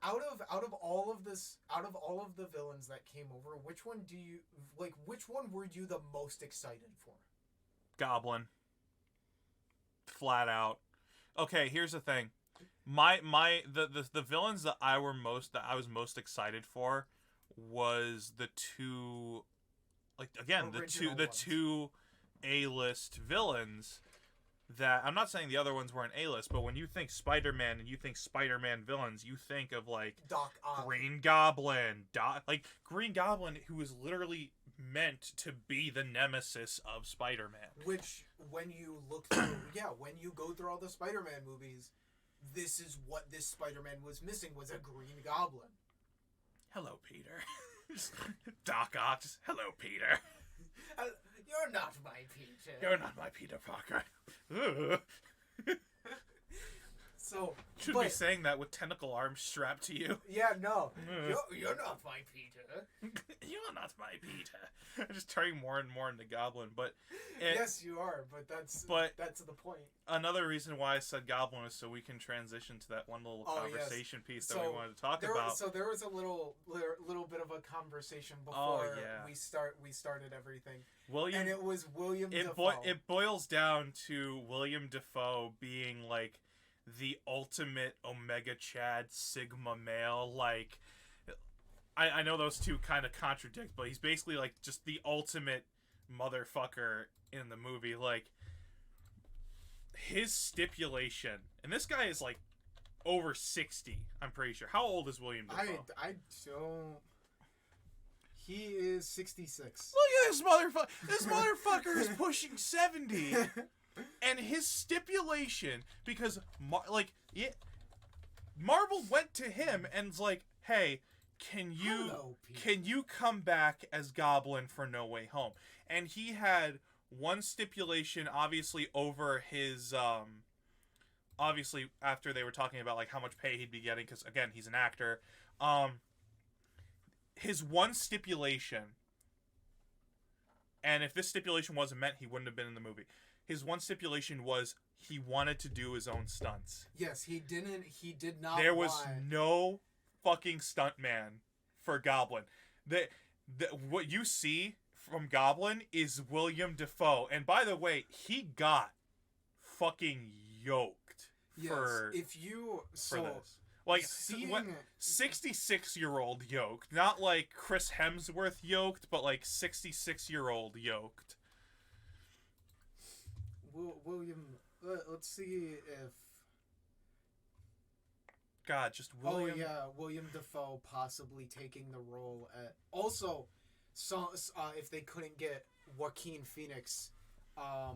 out of all of the villains that came over, which one were you the most excited for? Goblin. Flat out. Okay, here's the thing. The villains that I was most excited for was the two, like, again, the two A-list villains. That I'm not saying the other ones weren't A-list, but when you think Spider-Man and you think Spider-Man villains, you think of like Doc Ock. Green Goblin, Green Goblin, who is literally meant to be the nemesis of Spider-Man. Which, when you look through, when you go through all the Spider-Man movies, this is what this Spider-Man was missing, was a Green Goblin. Hello, Peter. Doc Ock. Hello, Peter. You're not my Peter. You're not my Peter Parker. So should be saying that with tentacle arms strapped to you. Yeah, no. You're not my Peter. You're not my Peter. I'm just turning more and more into Goblin, but yes, you are. But that's the point. Another reason why I said Goblin is so we can transition to that one little conversation piece that we wanted to talk about. So there was a little bit of a conversation before we started everything. William, and it was William Dafoe. It boils down to William Dafoe being like the ultimate Omega Chad Sigma male. Like, I know those two kind of contradict, but he's basically like just the ultimate motherfucker in the movie. Like, his stipulation, and this guy is like over 60, I'm pretty sure. How old is William Dafoe? I don't. He is 66. Look at this motherfucker. This motherfucker is pushing 70. And his stipulation, because Marvel went to him and was like, "Hey, can you come back as Goblin for No Way Home?" And he had one stipulation, obviously over his, obviously after they were talking about like how much pay he'd be getting, because again he's an actor. His one stipulation, and if this stipulation wasn't met, he wouldn't have been in the movie. His one stipulation was he wanted to do his own stunts. Yes, he did not. There was no fucking stuntman for Goblin. What you see from Goblin is William Dafoe. And by the way, he got fucking yoked for this. Like, 66-year-old yoked. Not like Chris Hemsworth yoked, but like 66-year-old yoked. William, let's see if... God, just William... Oh, yeah, William Dafoe possibly taking the role at... Also, if they couldn't get Joaquin Phoenix...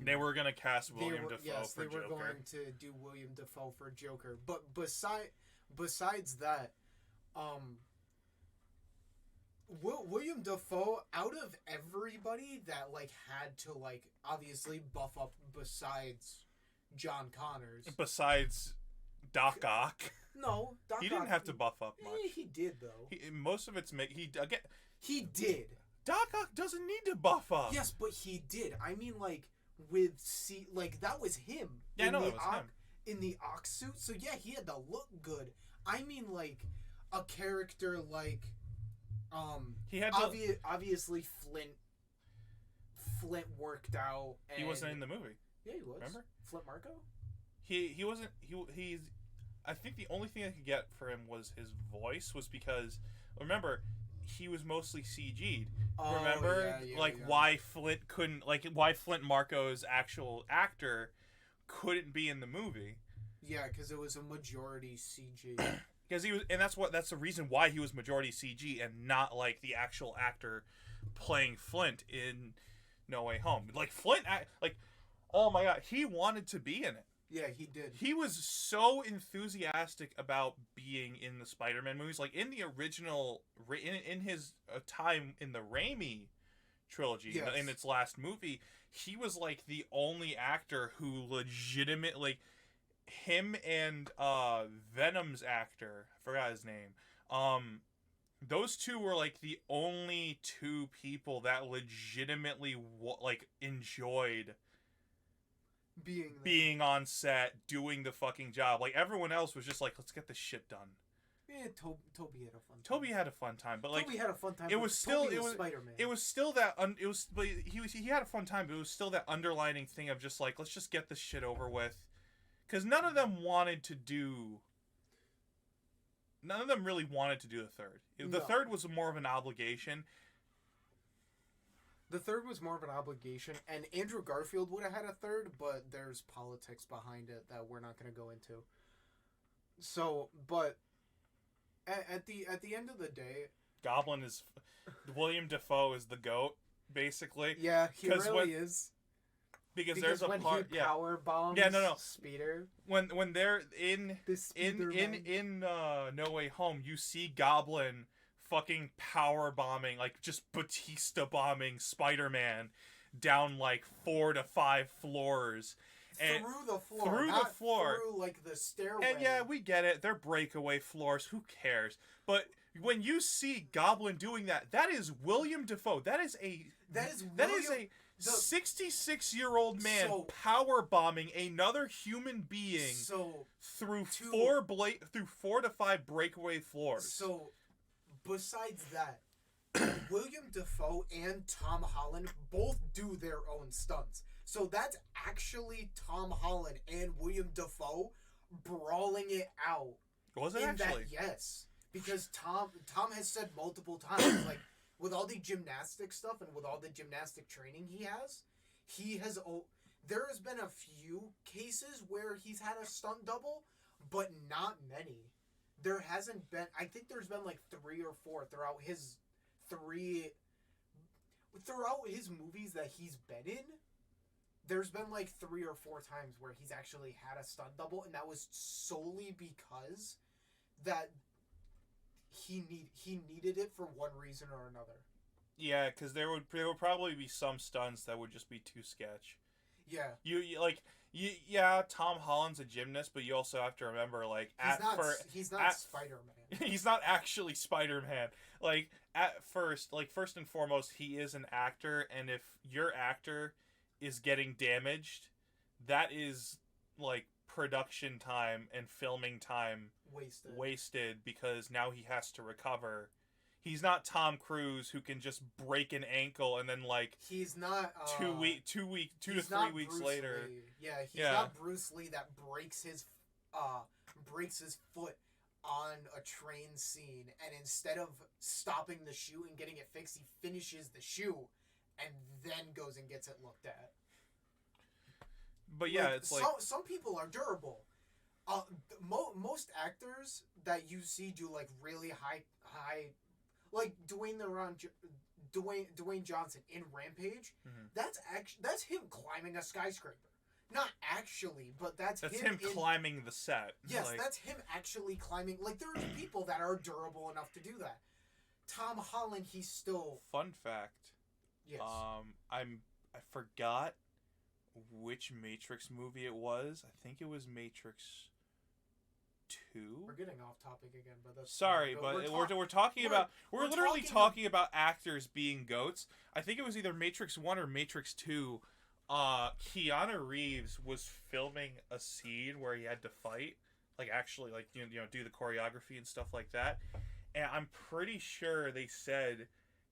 they were going to cast William Dafoe for Joker. Yes, they were going to do William Dafoe for Joker. But besides that, William Dafoe, out of everybody that like had to like obviously buff up besides John Connors, besides Doc Ock, no, he didn't have to buff up much. He did though. Most of it's he did. Doc Ock doesn't need to buff up. Yes, but he did. I mean, like with that was him. Yeah, I know it was him in the Ock suit. So yeah, he had to look good. I mean, like a character like. He had obviously Flint worked out. And he wasn't in the movie. Yeah, he was. Remember Flint Marko? He wasn't. He's. I think the only thing I could get for him was his voice, was because remember he was mostly CG'd. Oh, remember, why Flint couldn't, why Flint Marko's actual actor couldn't be in the movie. Yeah, because it was a majority CG. Because he was, and that's the reason why he was majority CG and not like the actual actor playing Flint in No Way Home. Like Flint, oh my god, he wanted to be in it. Yeah, he did. He was so enthusiastic about being in the Spider-Man movies. Like in the original, in his time in the Raimi trilogy, yes, in its last movie, he was like the only actor who legitimately. Him and Venom's actor, I forgot his name. Those two were like the only two people that legitimately enjoyed being on set, doing the fucking job. Like everyone else was just like, let's get this shit done. Yeah, Toby had a fun time. Toby had a fun time, but like Toby had a fun time. it was still Toby it was Spider-Man. it was still that but he had a fun time, but it was still that underlining thing of just like, let's just get this shit over with, because none of them really wanted to do the third. The third was more of an obligation. The third was more of an obligation, and Andrew Garfield would have had a third, but there's politics behind it that we're not going to go into. So, but at the end of the day, Goblin is William Dafoe is the GOAT, basically. Yeah, he really is. Because there's a when part, he power bombs Speeder. When they're in No Way Home, you see Goblin fucking power bombing, like just Batista bombing Spider-Man down like 4 to 5 floors. And through the floor. Through like the stairway. And yeah, we get it. They're breakaway floors. Who cares? But when you see Goblin doing that, that is William Dafoe. That is a 66-year-old man power bombing another human being through 4 to 5 breakaway floors. So, besides that, William Dafoe and Tom Holland both do their own stunts. So that's actually Tom Holland and William Dafoe brawling it out. Was it actually? Yes, because Tom has said multiple times, like, with all the gymnastic stuff and with all the gymnastic training there has been a few cases where he's had a stunt double, but not many. There hasn't been, I think there's been like 3 or 4 throughout his movies that he's been in. There's been like 3 or 4 times where he's actually had a stunt double, and that was solely because that he needed it for one reason or another. Yeah, because there would probably be some stunts that would just be too sketch. Yeah. Yeah, Tom Holland's a gymnast, but you also have to remember, like, he's not Spider-Man. He's not actually Spider-Man. Like, first and foremost, he is an actor, and if your actor is getting damaged, that is, like, production time and filming time wasted because now he has to recover. He's not Tom Cruise who can just break an ankle and then like he's not 2 to 3 weeks later. Lee. Yeah, he's not Bruce Lee that breaks his foot on a train scene, and instead of stopping the shoe and getting it fixed, he finishes the shoe and then goes and gets it looked at. But yeah, like, it's like some people are durable. Most actors that you see do like really high, like Dwayne Johnson in Rampage. Mm-hmm. That's him climbing a skyscraper. Not actually, but that's him climbing the set. Yes, that's him actually climbing. Like, there's people that are durable enough to do that. Tom Holland, he's still. Fun fact. Yes. I forgot which Matrix movie it was. I think it was Matrix 2. We're getting off topic again, but that's sorry, but we're talking about we're literally talking about actors being goats. I think it was either Matrix 1 or Matrix 2. Keanu Reeves was filming a scene where he had to fight, like actually like you know do the choreography and stuff like that. And I'm pretty sure they said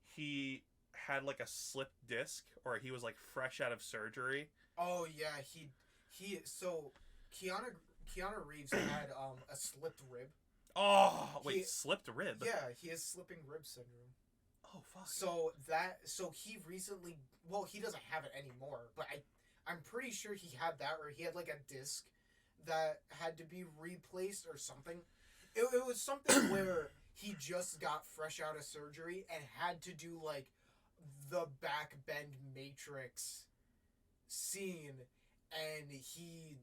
he had like a slipped disc or he was like fresh out of surgery. Oh yeah, so Keanu Reeves had a slipped rib. Oh, wait, slipped rib? Yeah, he has slipping rib syndrome. Oh fuck. So he recently, well, he doesn't have it anymore, but I'm pretty sure he had that, or he had like a disc that had to be replaced or something. It was something where he just got fresh out of surgery and had to do like the back bend Matrix scene, and he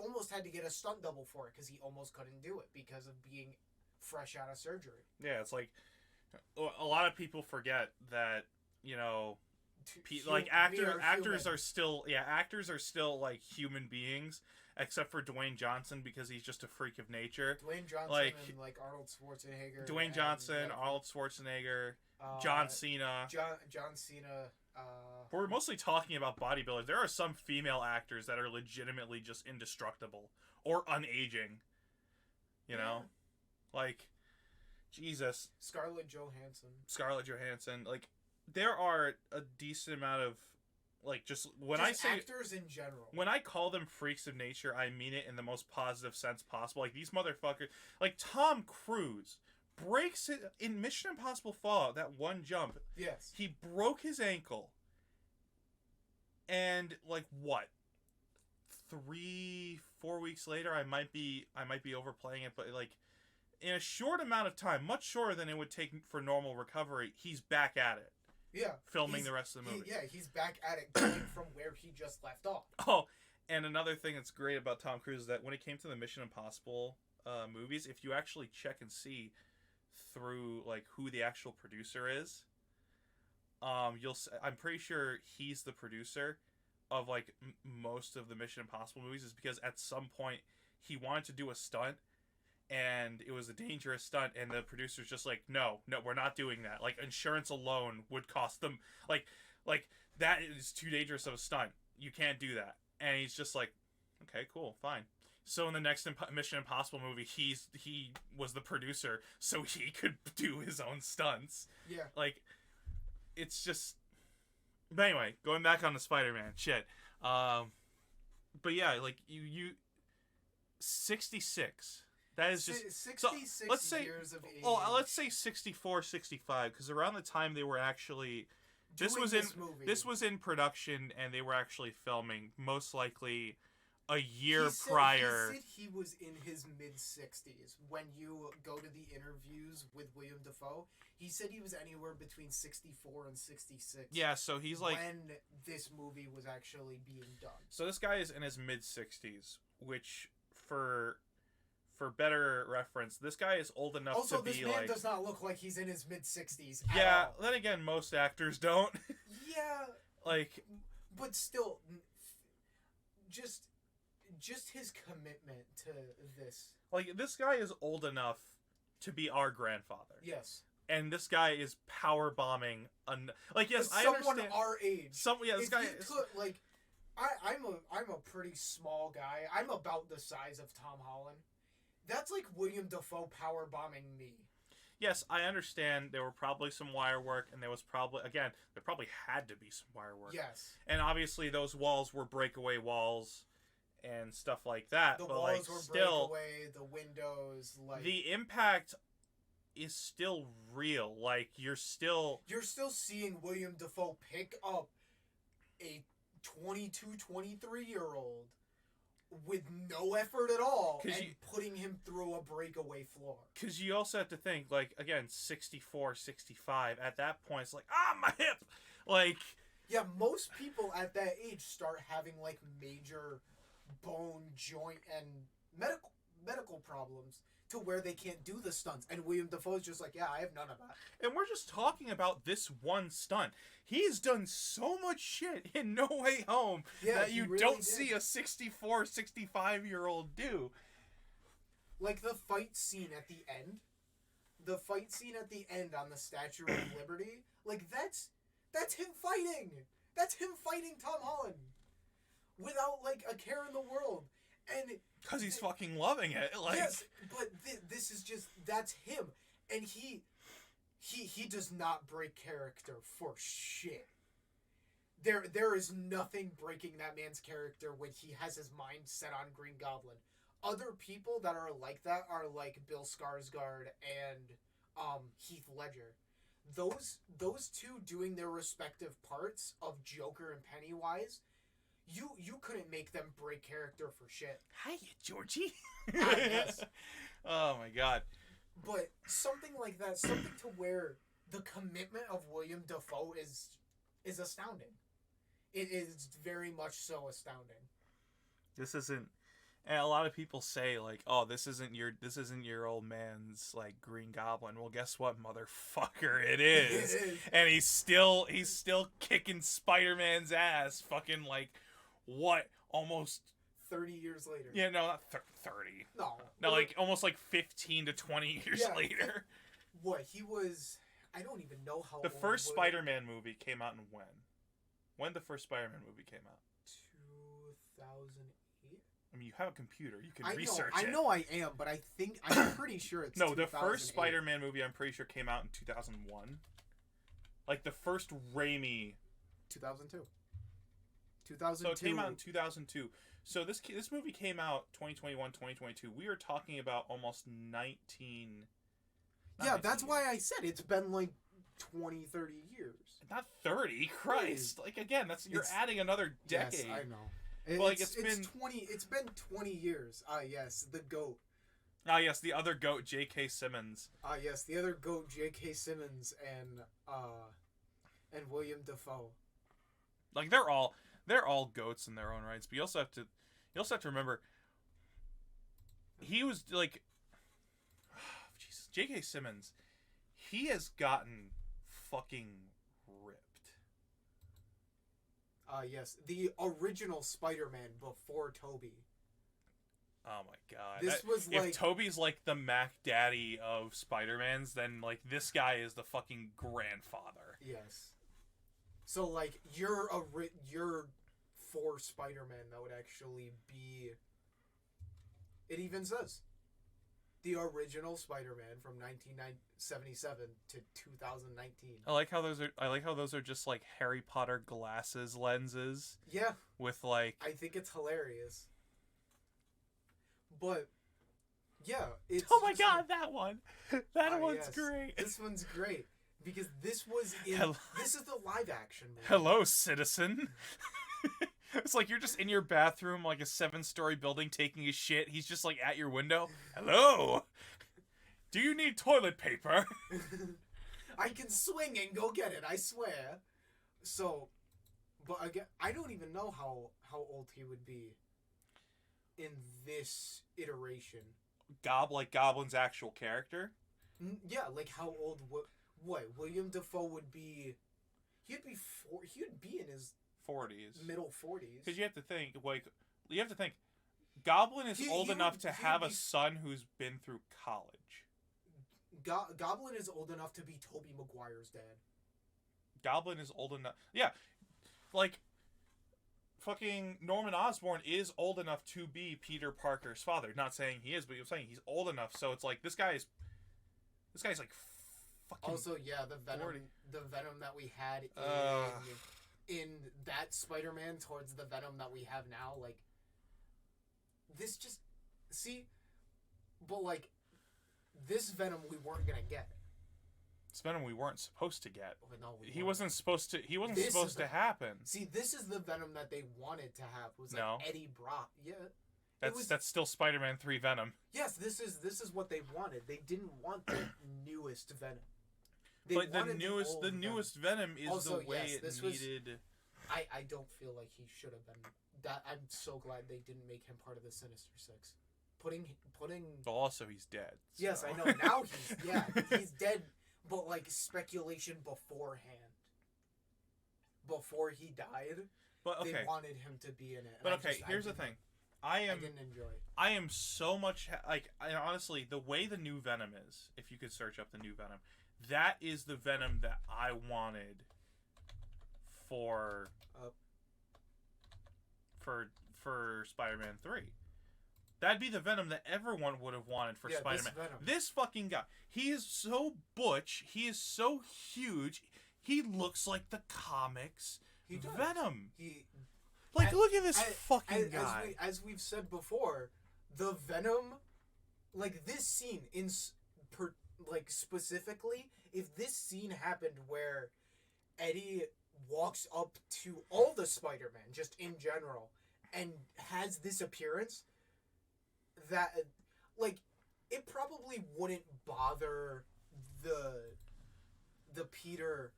almost had to get a stunt double for it because he almost couldn't do it because of being fresh out of surgery. Yeah, it's like a lot of people forget that, you know, like actors are still like human beings, except for Dwayne Johnson because he's just a freak of nature. Dwayne Johnson and like Arnold Schwarzenegger. Dwayne Johnson, Arnold Schwarzenegger, John Cena. John Cena. We're mostly talking about bodybuilders. There are some female actors that are legitimately just indestructible or unaging. You know, like, Jesus. Scarlett Johansson. Like, there are a decent amount of, like, just when just I say actors in general. When I call them freaks of nature, I mean it in the most positive sense possible. Like, these motherfuckers, like Tom Cruise breaks it in Mission Impossible Fallout. That one jump, yes, he broke his ankle, and like what? 3-4 weeks later, I might be overplaying it, but like in a short amount of time, much shorter than it would take for normal recovery, he's back at it. Yeah. Filming the rest of the movie. He's back at it going from where he just left off. Oh, and another thing that's great about Tom Cruise is that when it came to the Mission Impossible movies, if you actually check and see through like who the actual producer is, I'm pretty sure he's the producer of like most of the Mission Impossible movies, is because at some point he wanted to do a stunt and it was a dangerous stunt, and the producer's just like, no, we're not doing that. Like, insurance alone would cost them like that is too dangerous of a stunt. You can't do that. And he's just like, okay, cool, fine. So in the next Mission Impossible movie, he was the producer, so he could do his own stunts. Yeah. Like, it's just. But anyway, going back on the Spider-Man shit. But yeah, like you 66. That is just 66 so, let's say, years of age. Oh, let's say 64, 65, because around the time they were actually this was in production and they were actually filming, most likely a year prior. He said he was in his mid-60s. When you go to the interviews with William Dafoe, he said he was anywhere between 64 and 66. Yeah, so he's like when this movie was actually being done. So this guy is in his mid-60s, which for better reference, this guy is old enough also, to be like... Also, this man does not look like he's in his mid-60s Yeah, then again, most actors don't. Yeah. Like... But still, just his commitment to this. Like, this guy is old enough to be our grandfather. Yes. And this guy is power bombing. Like, yes, I understand. Someone our age. This guy is... Like, I'm a pretty small guy. I'm about the size of Tom Holland. That's like William Dafoe power bombing me. Yes, I understand there were probably some wire work, and there probably had to be some wire work. Yes. And obviously those walls were breakaway walls and stuff like that. The but walls like, were still, breakaway, the windows, like... The impact is still real. Like, you're still seeing William Dafoe pick up a 22, 23-year-old with no effort at all and putting him through a breakaway floor. Because you also have to think, like, again, 64, 65, at that point, it's like, my hip! Like... Yeah, most people at that age start having, like, major bone, joint, and medical problems to where they can't do the stunts. And William Dafoe's just like, yeah, I have none of that. And we're just talking about this one stunt. He's done so much shit in No Way Home that you really don't see a 64, 65-year-old do. Like the fight scene at the end. The fight scene at the end on the Statue of Liberty. Like, that's him fighting. That's him fighting Tom Holland. Without, like, a care in the world. And... Because he's fucking loving it. Like... Yes, but this is just... That's him. And he does not break character for shit. There is nothing breaking that man's character when he has his mind set on Green Goblin. Other people that are like that are like Bill Skarsgård and Heath Ledger. Those two doing their respective parts of Joker and Pennywise, you couldn't make them break character for shit. Hiya, Georgie. Yes. Oh my god. But something like that, something to where the commitment of William Dafoe is astounding. It is very much so astounding. This isn't, and a lot of people say like, "Oh, this isn't your old man's like Green Goblin." Well, guess what, motherfucker, it is. And he's still kicking Spider-Man's ass. Fucking like, what? Almost 30 years later. Yeah, no, not 30. No, like almost like 15 to 20 years later. What, he was... I don't even know how The first Spider-Man movie came out in when? When the first Spider-Man movie came out? 2008? I mean, you have a computer. You can I research know, it. I know I am, but I'm pretty sure it's No, the first 2008. Spider-Man movie, I'm pretty sure, came out in 2001. Like, the first Raimi... 2002. 2002. So it came out in 2002. So this movie came out 2021, 2022. We are talking about almost 19... Yeah, that's why I said it's been like 20, 30 years. Not 30, Christ. Like, again, you're adding another decade. Yes, I know. Well, like, it's been 20 years. Yes, the GOAT. Ah, yes, the other GOAT, J.K. Simmons. Yes, the other GOAT, J.K. Simmons and William Dafoe. Like, they're all goats in their own rights, but you also have to remember he was like Jesus, J.K. Simmons, he has gotten fucking ripped. Yes, the original Spider-Man before Tobey. Oh my god. This was like... If Tobey's like the Mac Daddy of Spider-Mans, then like this guy is the fucking grandfather. Yes. So like you're for Spider-Man that would actually be... It even says the original Spider-Man from 1977 to 2019. I like how those are just like Harry Potter glasses lenses. Yeah. With like... I think it's hilarious. But yeah, it's... Oh my god, that one. That one's great. This one's great because this was in... This is the live action movie. Hello, citizen. It's like you're just in your bathroom, like a 7-story building, taking a shit. He's just like at your window. Hello. Do you need toilet paper? I can swing and go get it, I swear. So, but again, I don't even know how old he would be in this iteration. Like Goblin's actual character? Yeah, like how old what William Dafoe would be? He'd be in his 40s, middle 40s. Because you have to think, Goblin is old enough to have a son who's been through college. Goblin is old enough to be Tobey Maguire's dad. Goblin is old enough, yeah, like fucking Norman Osborn is old enough to be Peter Parker's father. Not saying he is, but you're saying he's old enough. So it's like this guy's like fucking. Also, yeah, the Venom that we had in that Spider-Man towards the Venom that we have now, like this just but like this Venom we weren't gonna get. It's Venom we weren't supposed to get. Oh, no, he wasn't supposed to happen. See, this is the Venom that they wanted to have. Was like Eddie Brock. Yeah. That's still Spider-Man 3 Venom. Yes, this is what they wanted. They didn't want the newest Venom. But the newest Venom is also, the way it needed. I don't feel like he should have been. That I'm so glad they didn't make him part of the Sinister Six. Putting. Well, also he's dead. So. Yes, I know. Now he's dead. But like speculation beforehand, before he died, they wanted him to be in it. But okay, here's the thing. I didn't enjoy it. I am so much honestly, the way the new Venom is, if you could search up the new Venom, that is the Venom that I wanted for Spider-Man 3. That'd be the Venom that everyone would have wanted for Spider-Man. This fucking guy, he is so butch, he is so huge, he looks like the comics Venom. Look at this fucking guy. As we've said before, the Venom, like this scene specifically, if this scene happened where Eddie walks up to all the Spider-Man, just in general, and has this appearance, that, like, it probably wouldn't bother the Peter...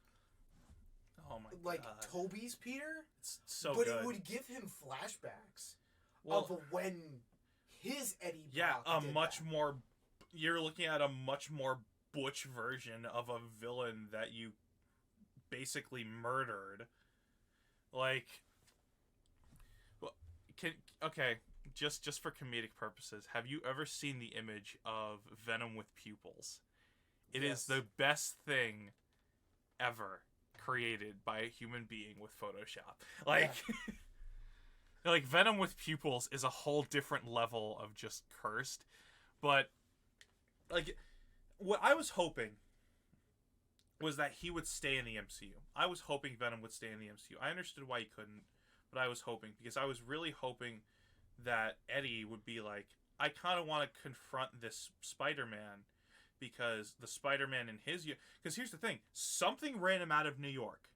Oh my like god. Tobey's Peter, it's so but good. It would give him flashbacks of when his Eddie Brock did more. You're looking at a much more butch version of a villain that you basically murdered. Like, just for comedic purposes, have you ever seen the image of Venom with pupils? It is the best thing ever created by a human being with Photoshop. Like, Like, Venom with pupils is a whole different level of just cursed. But, like, what I was hoping was that he would stay in the MCU. I was hoping Venom would stay in the MCU. I understood why he couldn't, but I was hoping. Because I was really hoping that Eddie would be like, I kind of want to confront this Spider-Man, because the Spider-Man in his... Because here's the thing. Something ran him out of New York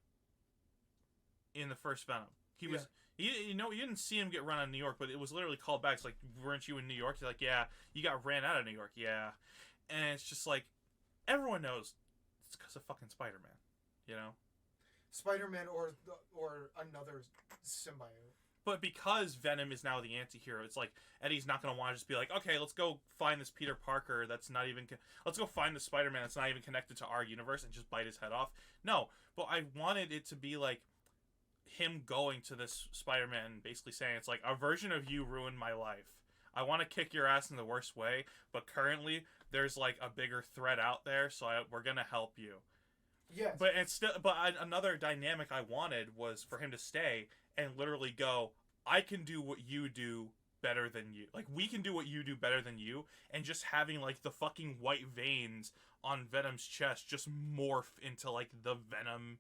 in the first Venom. He was... You didn't see him get run out of New York, but it was literally called back. It's like, weren't you in New York? He's like, yeah, you got ran out of New York. Yeah. And it's just like, everyone knows it's because of fucking Spider-Man, you know? Spider-Man or another symbiote. But because Venom is now the anti-hero, it's like, Eddie's not going to want to just be like, okay, let's go find this Peter Parker that's not even... Let's go find the Spider-Man that's not even connected to our universe and just bite his head off. No, but I wanted it to be like, him going to this Spider-Man basically saying, it's like, a version of you ruined my life. I want to kick your ass in the worst way, but currently there's like a bigger threat out there, so we're gonna help you. Yes. But it's still, another dynamic I wanted was for him to stay and literally go, I can do what you do better than you. Like, we can do what you do better than you, and just having like the fucking white veins on Venom's chest just morph into like the Venom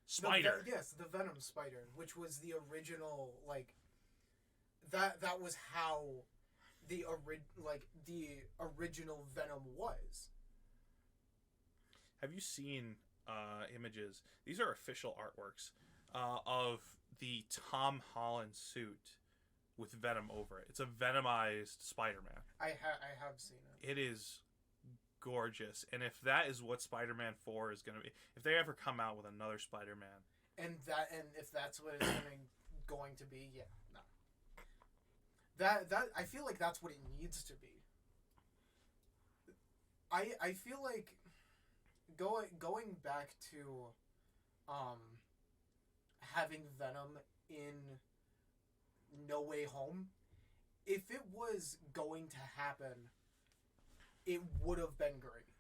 spider. The Venom spider, which was the original, like, that was how the original Venom was. Have you seen images? These are official artworks of the Tom Holland suit with Venom over it. It's a Venomized Spider-Man. I have seen it. It is gorgeous, and if that is what Spider-Man 4 is going to be, if they ever come out with another Spider-Man, and if that's what it's going to be, yeah, no. That I feel like that's what it needs to be. I feel like going back to having Venom in No Way Home, if it was going to happen, it would have been great.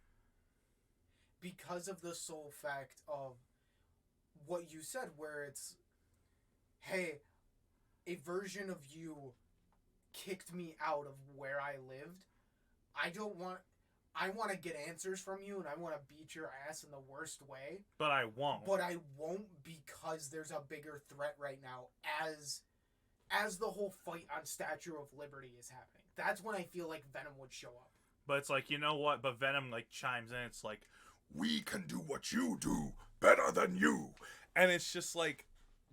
Because of the sole fact of what you said, where it's, hey, a version of you kicked me out of where I lived. I want to get answers from you, and I want to beat your ass in the worst way. But I won't. But I won't, because there's a bigger threat right now as the whole fight on Statue of Liberty is happening. That's when I feel like Venom would show up. But it's like, you know what? But Venom like chimes in. It's like, we can do what you do better than you. And it's just like,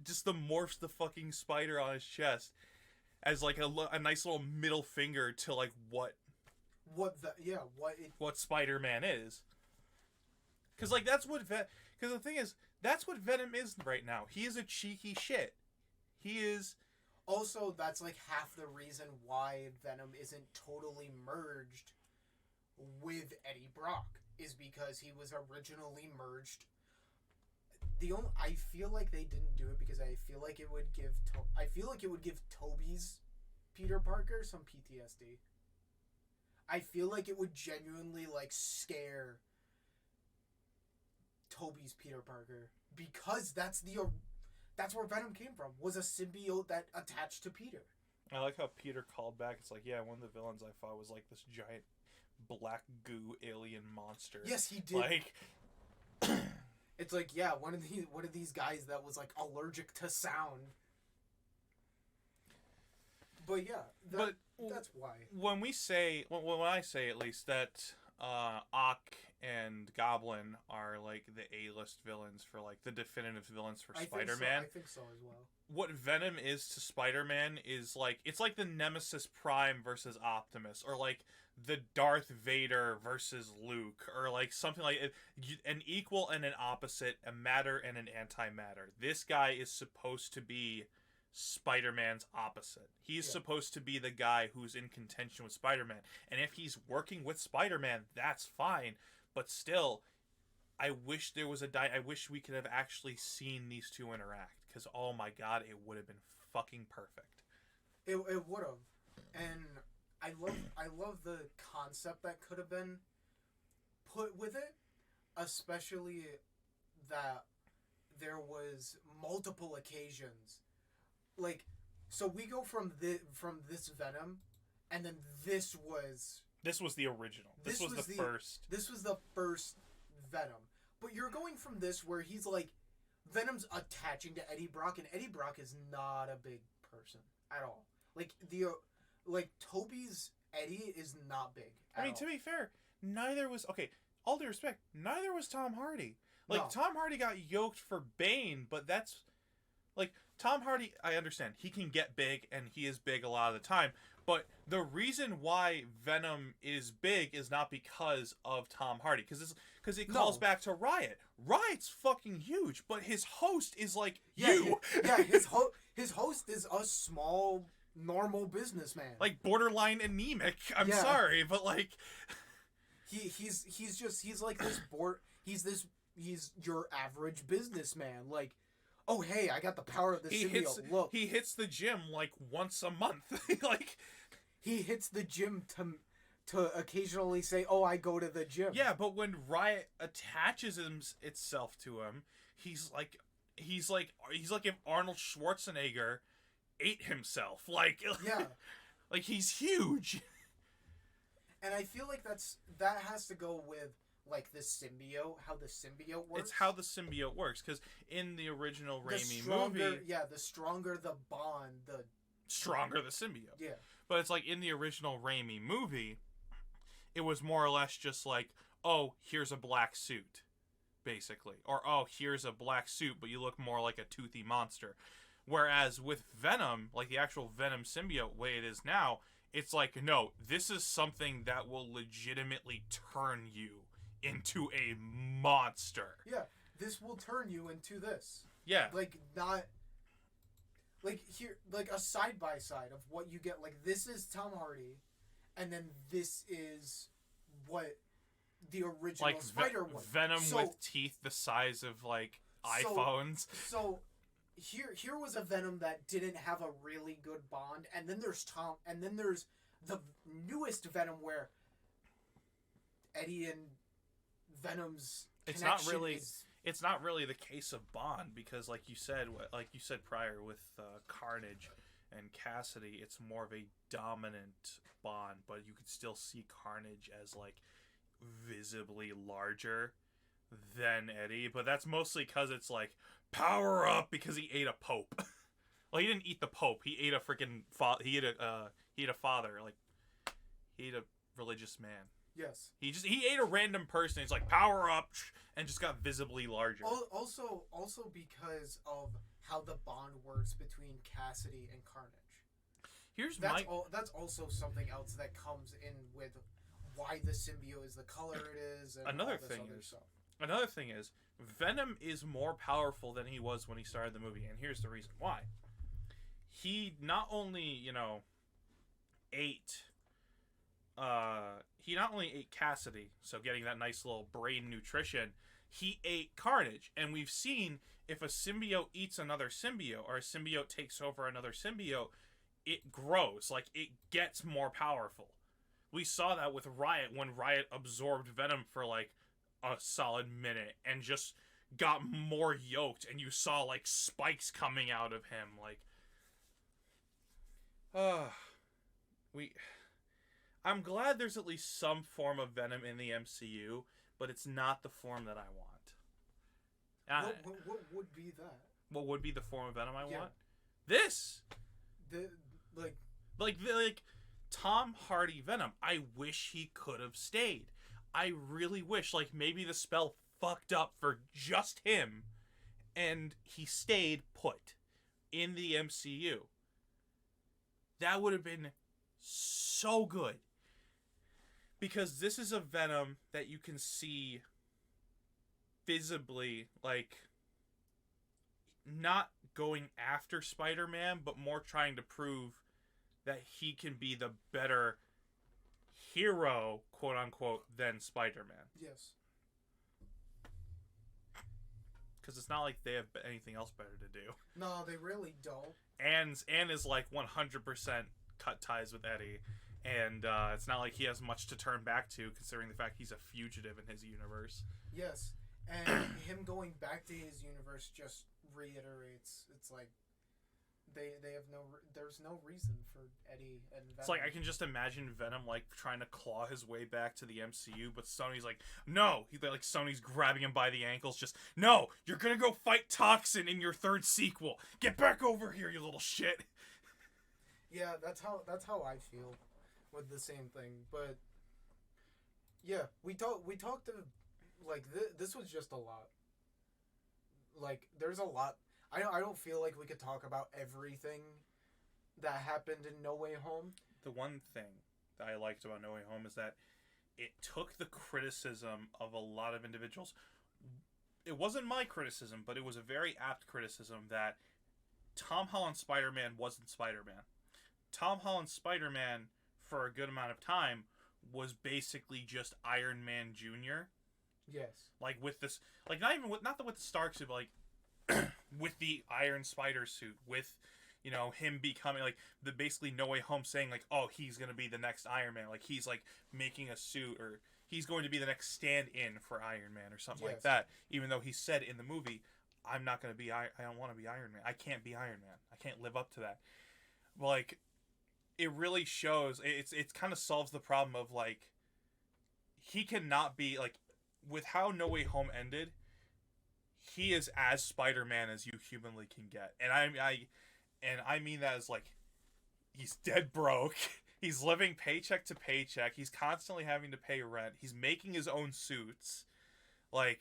just the morphs the fucking spider on his chest as like a nice little middle finger to like what Spider-Man is. Because like that's what because the thing is, that's what Venom is right now. He is a cheeky shit. He is. Also, that's like half the reason why Venom isn't totally merged with Eddie Brock, is because he was originally merged. I feel like they didn't do it because I feel like it would give Tobey's Peter Parker some PTSD. I feel like it would genuinely like scare Tobey's Peter Parker, because that's where Venom came from, was a symbiote that attached to Peter. I like how Peter called back. It's like, yeah, one of the villains I fought was like this giant black goo alien monster. Yes, he did. Like, it's like, yeah, one of these guys that was like allergic to sound. But yeah, that's why. When I say at least that Ock and Goblin are like the A-list villains for like the definitive villains for Spider-Man. I think so as well. What Venom is to Spider-Man is like, it's like the Nemesis Prime versus Optimus, or like the Darth Vader versus Luke, or like something like it, an equal and an opposite, a matter and an antimatter. This guy is supposed to be Spider-Man's opposite. He's supposed to be the guy who's in contention with Spider-Man. And if he's working with Spider-Man, that's fine. But still, I wish we could have actually seen these two interact. Because, oh my god, it would have been fucking perfect. It would have. And I love the concept that could have been put with it. Especially that there was multiple occasions. Like, So we go from this Venom, and then this was the original. This was the first. This was the first Venom. But you're going from this where he's like, Venom's attaching to Eddie Brock, and Eddie Brock is not a big person at all. Like Toby's Eddie is not big. I mean, to be fair, neither was all due respect, neither was Tom Hardy. Like, no. Tom Hardy got yoked for Bane, but that's like Tom Hardy. I understand he can get big, and he is big a lot of the time. But the reason why Venom is big is not because of Tom Hardy, because it calls back to Riot. Riot's fucking huge, but his host is like you. His host is a small, normal businessman, like borderline anemic. I'm sorry, but like he's like this he's your average businessman. Like, oh hey, I got the power of the symbiote. He hits the gym like once a month. Like, he hits the gym to occasionally say, "Oh, I go to the gym." Yeah, but when Riot attaches itself to him, he's like if Arnold Schwarzenegger ate himself. Like, yeah, like he's huge. And I feel like that has to go with like the symbiote, how the symbiote works. It's how the symbiote works, because in the original Raimi movie, the stronger the bond, the stronger the symbiote. Yeah. But it's like in the original Raimi movie, it was more or less just like, oh, here's a black suit, basically. Or, oh, here's a black suit, but you look more like a toothy monster. Whereas with Venom, like the actual Venom symbiote way it is now, it's like, no, this is something that will legitimately turn you into a monster. Yeah, this will turn you into this. Yeah. Like, not... Like, here, like a side-by-side of what you get. Like, this is Tom Hardy, and then this is what the original Spider was. Venom with teeth the size of, like, iPhones. So, here was a Venom that didn't have a really good bond, and then there's the newest Venom where Eddie and Venom's connection It's not really the case of Bond, because like you said prior with Carnage and Cassidy, it's more of a dominant bond, but you could still see Carnage as like visibly larger than Eddie, but that's mostly because it's like power up because he ate a pope. Well, he didn't eat the pope. He ate a freaking he ate a father, like he ate a religious man. Yes. He ate a random person. It's like power up, and just got visibly larger. Also because of how the bond works between Cassidy and Carnage. That's also something else that comes in with why the symbiote is the color it is. And Another thing is Venom is more powerful than he was when he started the movie, and here's the reason why. He not only ate Cassidy, so getting that nice little brain nutrition, he ate Carnage. And we've seen if a symbiote eats another symbiote, or a symbiote takes over another symbiote, it grows. Like, it gets more powerful. We saw that with Riot when Riot absorbed Venom for like a solid minute and just got more yoked, and you saw like spikes coming out of him. Like, I'm glad there's at least some form of Venom in the MCU, but it's not the form that I want. What would be that? What would be the form of Venom I want? This! Like Tom Hardy Venom. I wish he could have stayed. I really wish, like, maybe the spell fucked up for just him, and he stayed put in the MCU. That would have been so good. Because this is a Venom that you can see visibly, like, not going after Spider-Man, but more trying to prove that he can be the better hero, quote-unquote, than Spider-Man. Yes. Because it's not like they have anything else better to do. No, they really don't. Anne is, like, 100% cut ties with Eddie. And it's not like he has much to turn back to, considering the fact he's a fugitive in his universe. Yes, and him going back to his universe just reiterates, it's like, they have there's no reason for Eddie and Venom. It's like I can just imagine Venom like trying to claw his way back to the MCU, but Sony's like, no. Sony's grabbing him by the ankles, just no. You're gonna go fight Toxin in your third sequel. Get back over here, you little shit. Yeah, that's how I feel with the same thing. But yeah, we talked to like this was just a lot. Like there's a lot. I don't feel like we could talk about everything that happened in No Way Home. The one thing that I liked about No Way Home is that it took the criticism of a lot of individuals. It wasn't my criticism, but it was a very apt criticism that Tom Holland's Spider-Man wasn't Spider-Man. Tom Holland's Spider-Man, for a good amount of time, was basically just Iron Man Jr. Yes. Like with this, like not with the Stark suit, but like with the Iron Spider suit, with him becoming like basically No Way Home saying like, oh, he's gonna be the next Iron Man, like he's like making a suit, or he's going to be the next stand-in for Iron Man or something like that. Even though he said in the movie, I don't want to be Iron Man. I can't be Iron Man. I can't live up to that. Like, it really shows. It's kind of solves the problem of like he cannot be like with how No Way Home ended. He is as Spider-Man as you humanly can get. And I mean that as like he's dead broke. He's living paycheck to paycheck. He's constantly having to pay rent. He's making his own suits. Like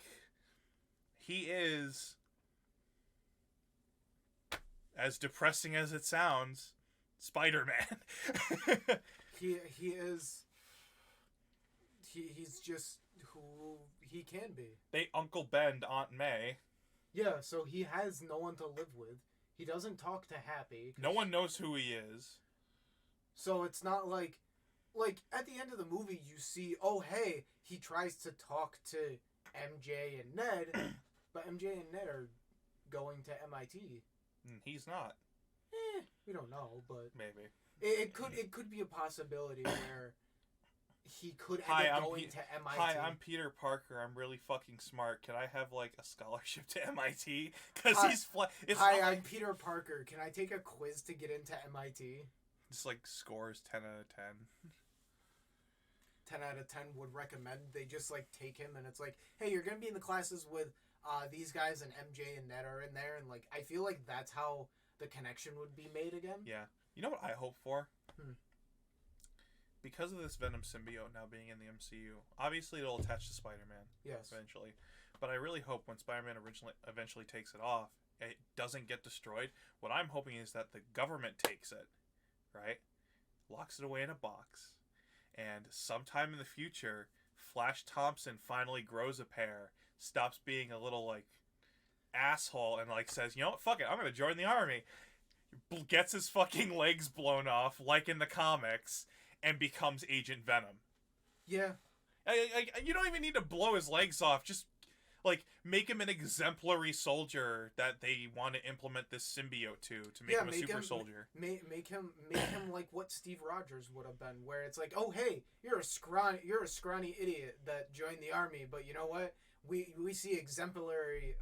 he is, as depressing as it sounds, Spider-Man. He is he's just who he can be. They Uncle Bend Aunt May. Yeah, so he has no one to live with. He doesn't talk to Happy. No one knows who he is. So it's not like at the end of the movie you see, oh hey, he tries to talk to MJ and Ned, but MJ and Ned are going to MIT. He's not. We don't know, but maybe it could be a possibility where he could end up going to MIT. Hi, I'm Peter Parker. I'm really fucking smart. Can I have like a scholarship to MIT? Because I'm Peter Parker. Can I take a quiz to get into MIT? Just like scores 10 out of 10. 10 out of 10 would recommend. They just like take him, and it's like, hey, you're gonna be in the classes with these guys, and MJ and Ned are in there, and like I feel like that's how the connection would be made again. Yeah. You know what I hope for? Because of this Venom symbiote now being in the MCU, obviously it'll attach to Spider-Man. Yes. Eventually. But I really hope when Spider-Man eventually takes it off, it doesn't get destroyed. What I'm hoping is that the government takes it, right? Locks it away in a box. And sometime in the future, Flash Thompson finally grows a pair, stops being a little, like, asshole, and, like, says, you know what, fuck it, I'm gonna join the army. Gets his fucking legs blown off, like in the comics, and becomes Agent Venom. Yeah. You don't even need to blow his legs off. Just, like, make him an exemplary soldier that they want to implement this symbiote to make him a super soldier. Make him like what Steve Rogers would have been, where it's like, oh hey, you're a scrawny idiot that joined the army, but you know what? We see exemplary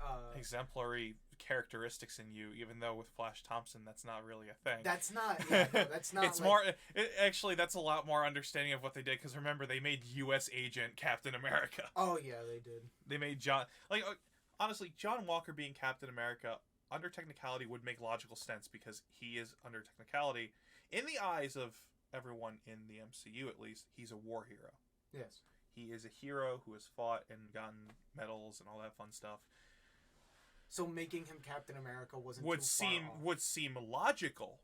characteristics in you, even though with Flash Thompson that's not really a thing. That's not. Yeah, no, that's not. It's like, more. Actually, that's a lot more understanding of what they did, because remember they made U.S. Agent Captain America. Oh yeah, they did. They made honestly, John Walker being Captain America under technicality would make logical sense, because he is under technicality in the eyes of everyone in the MCU. At least he's a war hero. Yes. He is a hero who has fought and gotten medals and all that fun stuff. So making him Captain America would seem logical,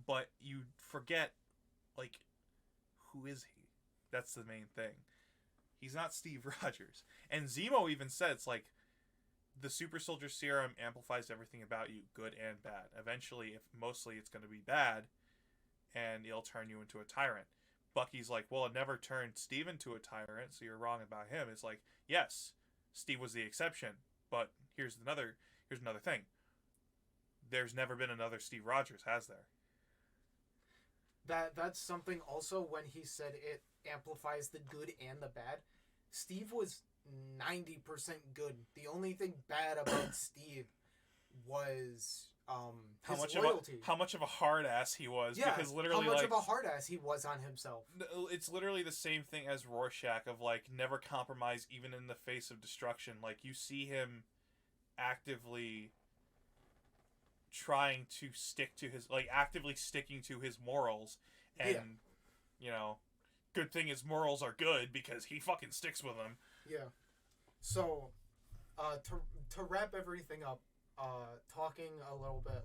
but you forget, like, who is he? That's the main thing. He's not Steve Rogers. And Zemo even said, it's like, the super soldier serum amplifies everything about you, good and bad. Eventually, mostly it's going to be bad, and it'll turn you into a tyrant. Bucky's like, well, it never turned Steve into a tyrant, so you're wrong about him. It's like, yes, Steve was the exception, but here's another thing. There's never been another Steve Rogers, has there? That's something also when he said it amplifies the good and the bad. Steve was 90% good. The only thing bad about Steve was his loyalty. How much of a hard ass he was. Yeah, because literally, how much of a hard ass he was on himself. It's literally the same thing as Rorschach of like never compromise even in the face of destruction. Like you see him actively trying to stick to his actively sticking to his morals, and good thing his morals are good because he fucking sticks with them. Yeah. So, to wrap everything up, talking a little bit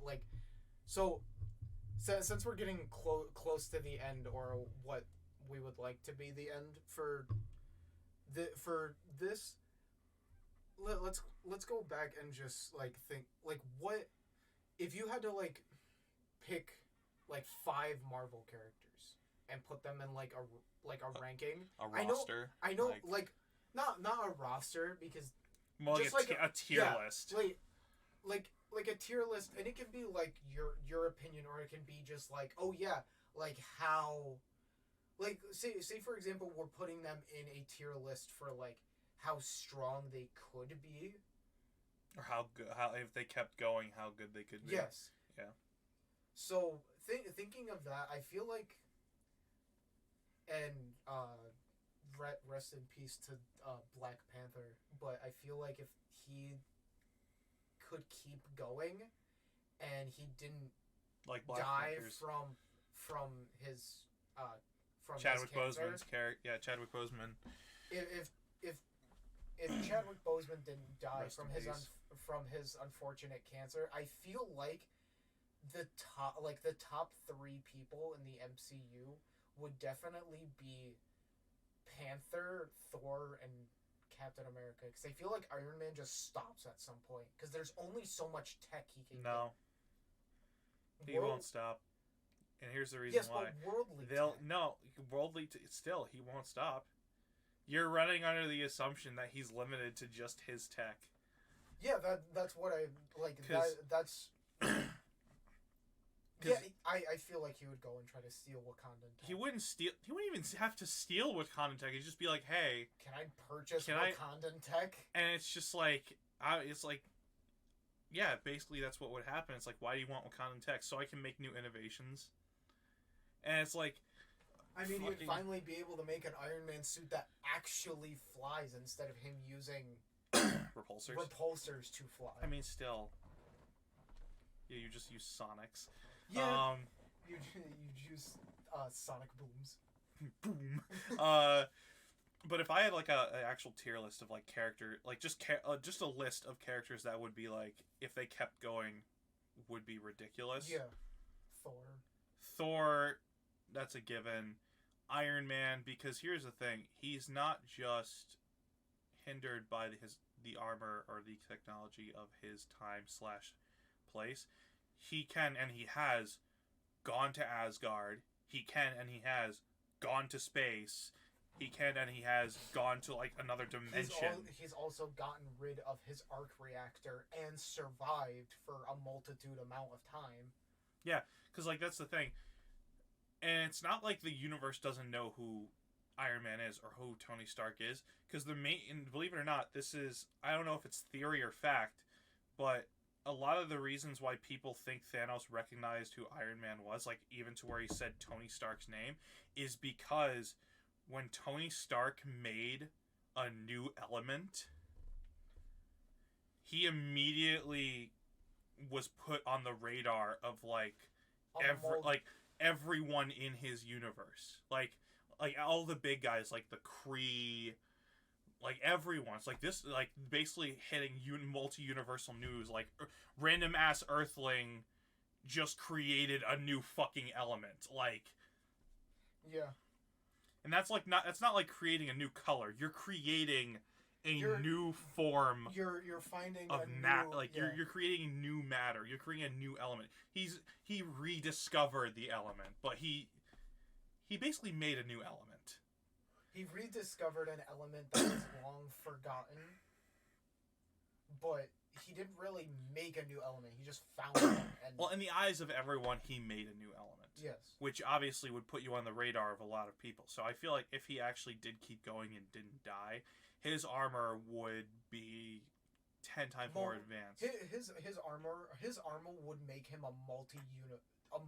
since we're getting close to the end, or what we would like to be the end for this, let's go back and just think what if you had to pick 5 Marvel characters and put them in a ranking, a roster. I know not a roster, because more just a tier list. Like a tier list, and it can be your opinion, or it can be just how say for example we're putting them in a tier list for how strong they could be, or how if they kept going, how good they could be. Yes. Yeah. So thinking of that, I feel like, and rest in peace to Black Panther, but I feel like if he could keep going and he didn't die from his Chadwick his cancer, Boseman's character. Yeah, Chadwick Boseman. If Chadwick Boseman didn't die Rest from his unfortunate cancer, I feel like the top 3 people in the MCU would definitely be Panther, Thor, and Captain America, because I feel like Iron Man just stops at some point, because there's only so much tech he can get. He won't stop, and here's the reason why. Worldly still he won't stop. You're running under the assumption that he's limited to just his tech. Yeah, that's what I like. That's. Yeah, I feel like he would go and try to steal Wakandan tech. He wouldn't steal. He wouldn't even have to steal Wakandan tech. He'd just be like, "Hey, can I purchase Wakandan tech?" And it's just yeah, basically that's what would happen. It's like, why do you want Wakandan tech? So I can make new innovations. And it's like, I mean, you'd finally be able to make an Iron Man suit that actually flies instead of him using repulsors to fly. I mean, still, yeah, you just use Sonics. Yeah, you use sonic booms. Boom. But if I had an actual tier list of character, just a list of characters that would be if they kept going, would be ridiculous. Yeah. Thor, that's a given. Iron Man, because here's the thing, he's not just hindered by the armor or the technology of his time/place. He can and he has gone to Asgard. He can and he has gone to space. He can and he has gone to another dimension. He's also gotten rid of his arc reactor and survived for a multitude amount of time. Yeah, because that's the thing. And it's not like the universe doesn't know who Iron Man is or who Tony Stark is, because and believe it or not, this is, I don't know if it's theory or fact, but a lot of the reasons why people think Thanos recognized who Iron Man was, even to where he said Tony Stark's name, is because when Tony Stark made a new element, he immediately was put on the radar of everyone in his universe, all the big guys, the Kree, everyone. It's this, basically hitting multi-universal news, random ass Earthling just created a new fucking element, Yeah. And that's that's not creating a new color. You're creating a new form. You're finding of a you're creating new matter. You're creating a new element. He rediscovered the element, but he basically made a new element. He rediscovered an element that was long forgotten, but he didn't really make a new element. He just found it. Well, in the eyes of everyone, he made a new element. Yes. Which obviously would put you on the radar of a lot of people. So I feel like if he actually did keep going and didn't die, his armor would be 10 times more advanced. His armor would make him a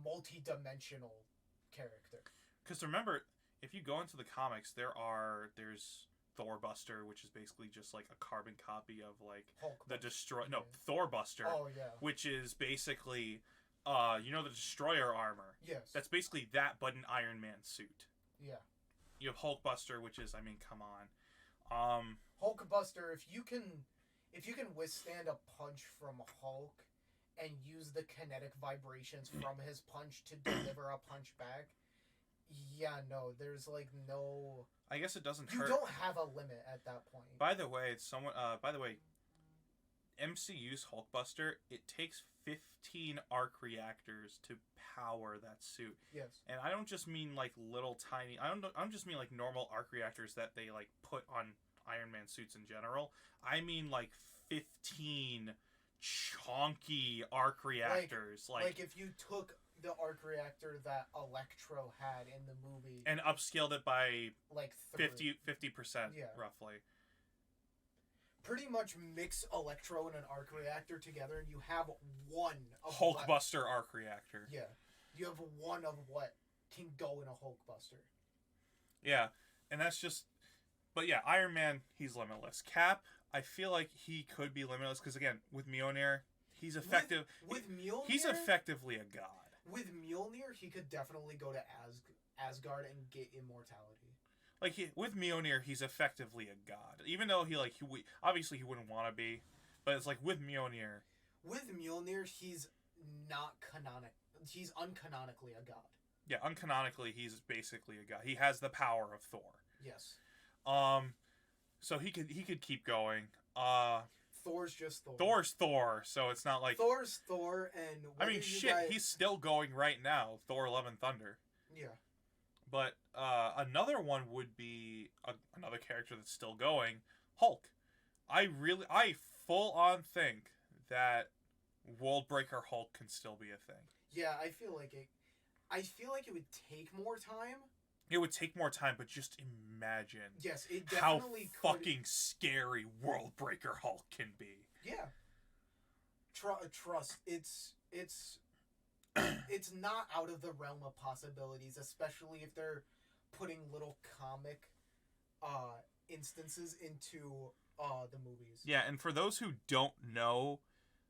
multi-dimensional character. Because remember, if you go into the comics, there's Thor Buster, which is basically just like a carbon copy of like the Destroyer. No, Thor Buster. Oh yeah. Which is basically, the Destroyer armor. Yes. That's basically that, but an Iron Man suit. Yeah. You have Hulk Buster, which is, I mean, come on. Hulk Buster, if you can withstand a punch from Hulk and use the kinetic vibrations from his punch to deliver a punch back, yeah, no, there's like no. I guess it doesn't hurt. You don't have a limit at that point. By the way, MCU's Hulkbuster, it takes 15 arc reactors to power that suit. Yes. And I don't just mean like little tiny. I don't just mean like normal arc reactors that they like put on Iron Man suits in general. I mean like 15 chonky arc reactors. Like if you took the arc reactor that Electro had in the movie and upscaled it by like 50%, yeah. roughly. Pretty much mix Electro and an arc reactor together, and you have one of Hulkbuster arc reactor. Yeah, you have one of what can go in a Hulkbuster. Yeah, and that's just. But yeah, Iron Man, he's limitless. Cap, I feel like he could be limitless because again, with Mjolnir, he's effective. With Mjolnir, he's effectively a god. With Mjolnir, he could definitely go to Asgard and get immortality. Like with Mjolnir, he's effectively a god. Even though obviously he wouldn't want to be, but it's like with Mjolnir. With Mjolnir, he's not canonic. He's uncanonically a god. Yeah, uncanonically, he's basically a god. He has the power of Thor. Yes. So he could keep going. Thor's just Thor. Thor's Thor, so it's not like Thor's Thor, and I mean, he's still going right now. Thor: Love and Thunder. Yeah. But another one would be another character that's still going, Hulk. I full on think that Worldbreaker Hulk can still be a thing. Yeah, I feel like it would take more time. It would take more time, but just imagine. Yes, it definitely how fucking scary Worldbreaker Hulk can be. Yeah. Trust, it's not out of the realm of possibilities, especially if they're putting little comic instances into the movies. Yeah, and for those who don't know,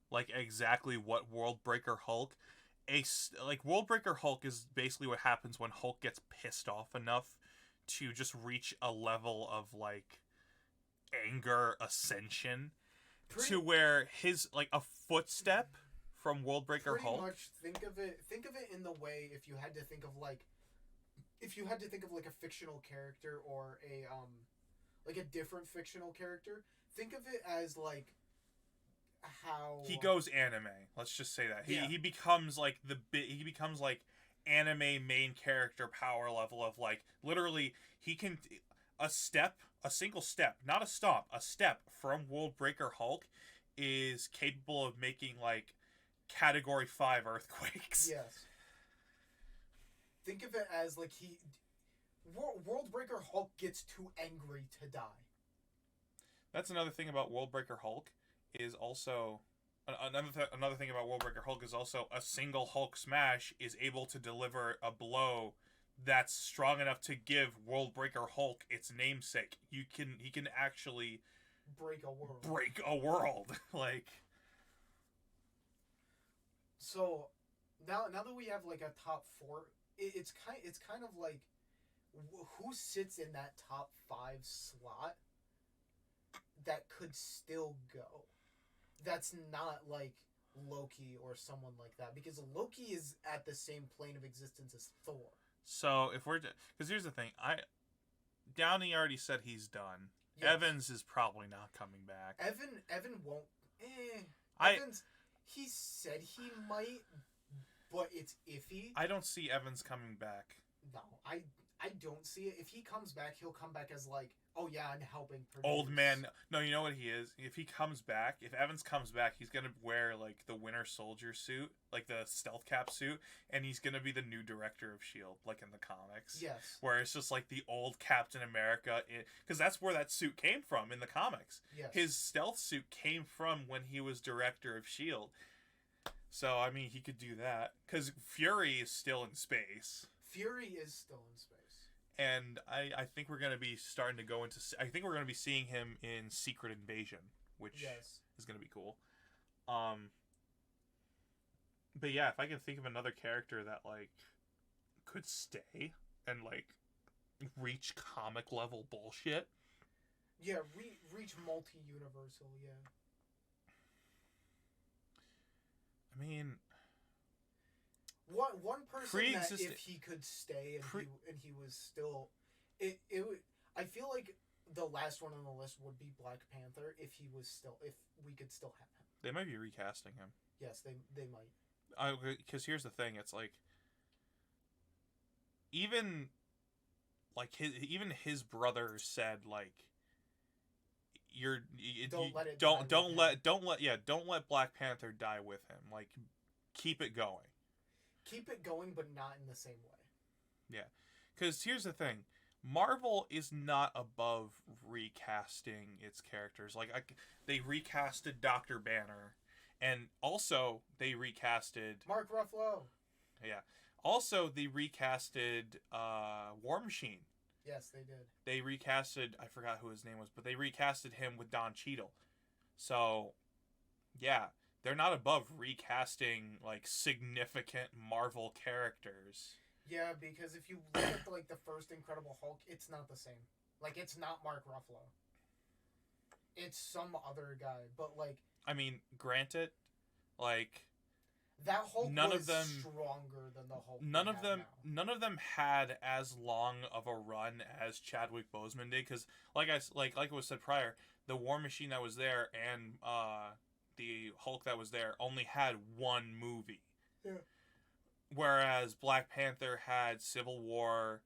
like exactly what Worldbreaker Hulk, Worldbreaker Hulk is basically what happens when Hulk gets pissed off enough to just reach a level of like anger ascension to where his like a footstep from Worldbreaker Hulk. Pretty much think of it in the way if you had to think of like a fictional character or a different fictional character, think of it as like how he goes anime. Let's just say that he becomes like anime main character power level of like literally he can a single step, not a stomp, a step from Worldbreaker Hulk is capable of making like Category 5 earthquakes. Yes. Think of it as like Worldbreaker Hulk gets too angry to die. That's another thing about Worldbreaker Hulk is also another thing about Worldbreaker Hulk is also a single Hulk smash is able to deliver a blow that's strong enough to give Worldbreaker Hulk its namesake. He can actually break a world. Like so now that we have like a top 4, it's kind of like who sits in that top 5 slot that could still go. That's not like Loki or someone like that, because Loki is at the same plane of existence as Thor. So if we're because here's the thing, Downey already said he's done. Yes. Evans is probably not coming back. Evan won't. Evans, he said he might, but it's iffy. I don't see Evans coming back. No, I don't see it. If he comes back, he'll come back as like, oh yeah, I'm helping produce. Old man. No, you know what he is? If he comes back, if Evans comes back, he's going to wear like the Winter Soldier suit, like the stealth cap suit, and he's going to be the new director of S.H.I.E.L.D., like in the comics. Yes. Where it's just like the old Captain America, because that's where that suit came from in the comics. Yes. His stealth suit came from when he was director of S.H.I.E.L.D. So, I mean, he could do that. Because Fury is still in space. Fury is still in space. And I think we're going to be starting to go into... I think we're going to be seeing him in Secret Invasion, which is going to be cool. But yeah, if I can think of another character that, like, could stay and, like, reach comic level bullshit. Yeah, reach multi-universal, yeah. I mean... One person that if he could stay and he was still, it would. I feel like the last one on the list would be Black Panther if we could still have him. They might be recasting him. Yes, they might. Because here's the thing, it's like even his brother said like don't let Black Panther die with him. Like keep it going. Keep it going, but not in the same way. Yeah. Because here's the thing. Marvel is not above recasting its characters. Like, they recasted Dr. Banner. And also, they recasted... Mark Ruffalo. Yeah. Also, they recasted War Machine. Yes, they did. They recasted... I forgot who his name was, but they recasted him with Don Cheadle. So, yeah. They're not above recasting, like, significant Marvel characters. Yeah, because if you look at, like, the first Incredible Hulk, it's not the same. Like, it's not Mark Ruffalo. It's some other guy, but, like... I mean, granted, like... That Hulk was stronger than the Hulk None of them had as long of a run as Chadwick Boseman did, because, like it was said prior, the War Machine that was there and, the Hulk that was there only had one movie. Yeah. Whereas Black Panther had Civil War,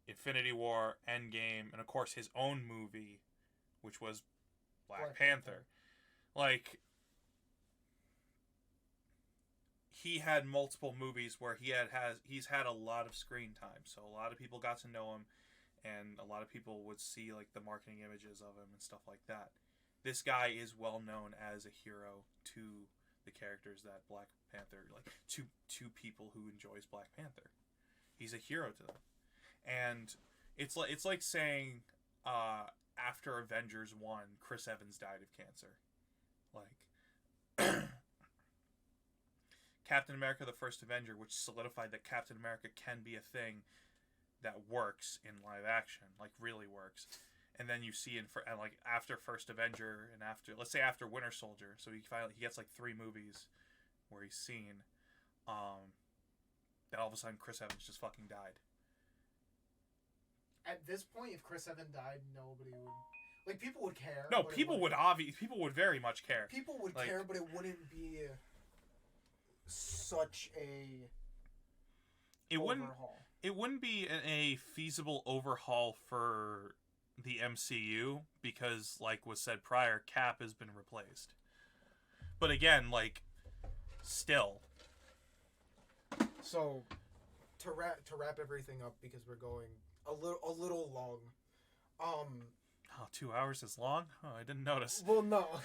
Infinity War, Endgame, and of course his own movie, which was Black Panther. Like, he had multiple movies where he's had a lot of screen time, so a lot of people got to know him, and a lot of people would see like the marketing images of him and stuff like that. This guy is well known as a hero to the characters that Black Panther, like to people who enjoys Black Panther. He's a hero to them, and it's like saying after Avengers 1, Chris Evans died of cancer. Like Captain America: The First Avenger, which solidified that Captain America can be a thing that works in live action, like really works. And then you see after First Avenger and after Winter Soldier, so he gets like 3 movies where he's seen. Then all of a sudden Chris Evans just fucking died. At this point, if Chris Evans died, nobody would like. People would care. No, people would very much care. People would care, but it wouldn't be such a overhaul. It wouldn't be a feasible overhaul for the MCU because, like was said prior, Cap has been replaced. But again, like, still. So, to wrap everything up, because we're going a little long. 2 hours is long? Oh, I didn't notice. Well, no.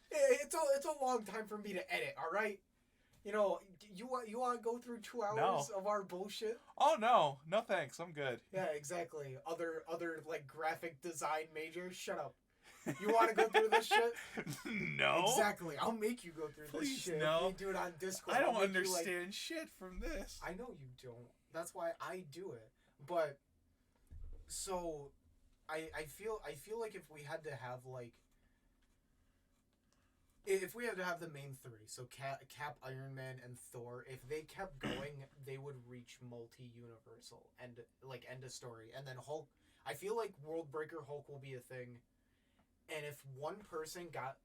It's a long time for me to edit. All right. You know, you want to go through 2 hours of our bullshit? Oh no thanks, I'm good. Yeah, exactly. Other like graphic design majors, shut up. You want to go through this shit? No. Exactly. I'll make you go through this shit. No. We do it on Discord. I don't understand shit from this. I know you don't. That's why I do it. But so I feel like if we had to have like. If we had to have the main 3, so Cap, Iron Man, and Thor, if they kept going, they would reach multi-universal and like end a story. And then Hulk, I feel like World Breaker Hulk will be a thing. And if one person got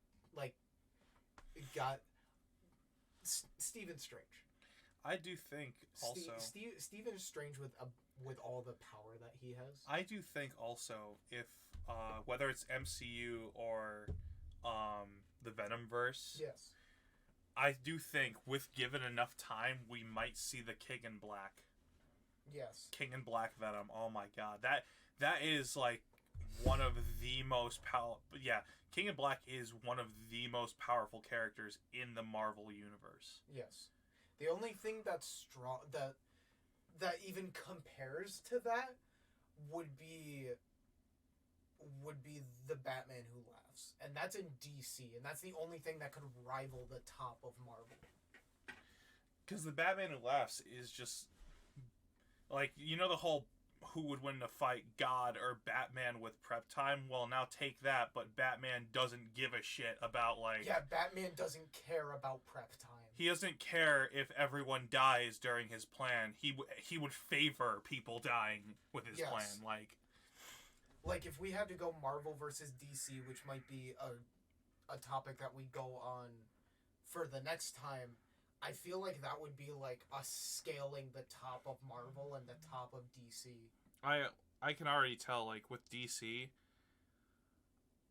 Stephen Strange, I do think also Stephen Strange with with all the power that he has. I do think also if whether it's MCU or the Venomverse, Yes. I do think with given enough time we might see the King in Black. Yes. King in Black Venom. Oh my god. That is like one of the most King in Black is one of the most powerful characters in the Marvel universe. Yes. The only thing that's strong that even compares to that would be the Batman Who Laughs. And that's in DC, and that's the only thing that could rival the top of Marvel. Cuz the Batman Who Laughs is just like, you know, the whole who would win the fight, God or Batman with prep time? Well, now take that, but Batman doesn't give a shit about, like... Yeah, Batman doesn't care about prep time. He doesn't care if everyone dies during his plan. He would favor people dying with his plan. Like, if we had to go Marvel versus DC, which might be a topic that we go on for the next time, I feel like that would be like us scaling the top of Marvel and the top of DC. I can already tell, like, with DC,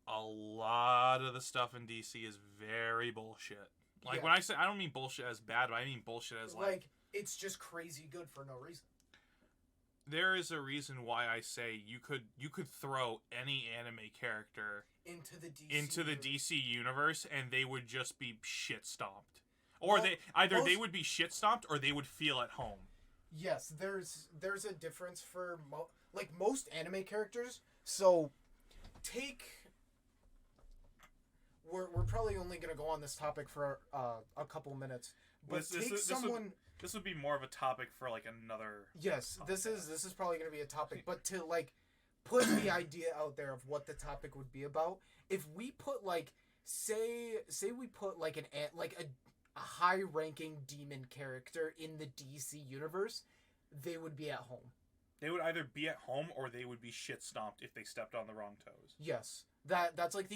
a lot of the stuff in DC is very bullshit. Like, when I say, I don't mean bullshit as bad, but I mean bullshit as, like... it's just crazy good for no reason. There is a reason why I say you could throw any anime character into the DC universe and they would just be shit stomped. Or they would be shit stomped or they would feel at home. Yes, there's a difference for most anime characters. So we're probably only gonna go on this topic for a couple minutes, but this would be more of a topic for like another. Yes, podcast. This is probably gonna be a topic, but to like put the idea out there of what the topic would be about, if we put like say we put like a high-ranking demon character in the DC universe, they would be at home. They would either be at home or they would be shit stomped if they stepped on the wrong toes. Yes, that's like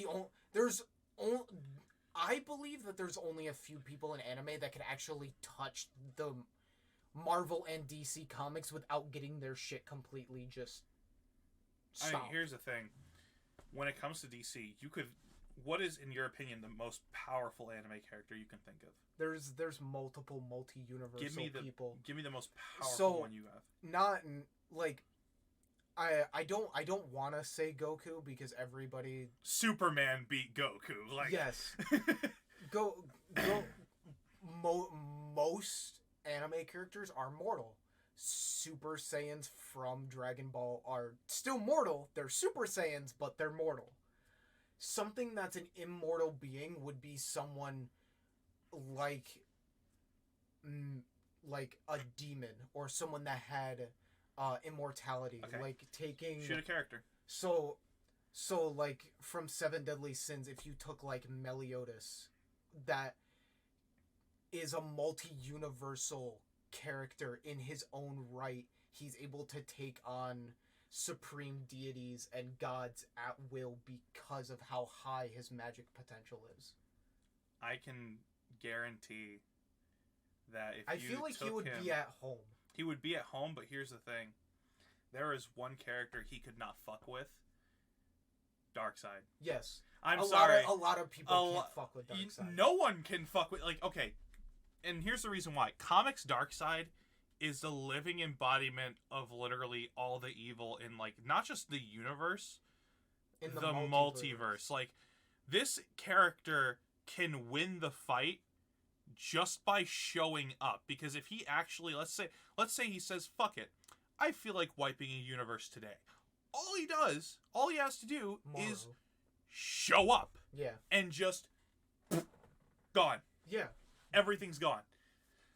I believe that there's only a few people in anime that can actually touch the Marvel and DC comics without getting their shit completely just stopped. I mean, here's the thing. When it comes to DC, what is, in your opinion, the most powerful anime character you can think of? There's multiple multi-universal people. Give me the most powerful one you have. Not like I don't want to say Goku because everybody Superman beat Goku. Like yes, most anime characters are mortal. Super Saiyans from Dragon Ball are still mortal. They're Super Saiyans, but they're mortal. Something that's an immortal being would be someone like a demon or someone that had immortality. Okay. Like taking... Shoot a character. So like from Seven Deadly Sins, if you took like Meliodas, that is a multi-universal character in his own right. He's able to take on supreme deities and gods at will because of how high his magic potential is. I can guarantee that if I feel like he would be at home. He would be at home, but here's the thing. There is one character he could not fuck with. Darkseid. Yes. I'm sorry. A lot of people can't fuck with Darkseid. No one can fuck with... Like, okay. And here's the reason why. Comics Darkseid is the living embodiment of literally all the evil in, like, not just the universe, in the multiverse. Like, this character can win the fight just by showing up. Because if he actually, let's say he says, fuck it, I feel like wiping a universe today. All he has to do is show up. Yeah. And just gone. Yeah. Everything's gone.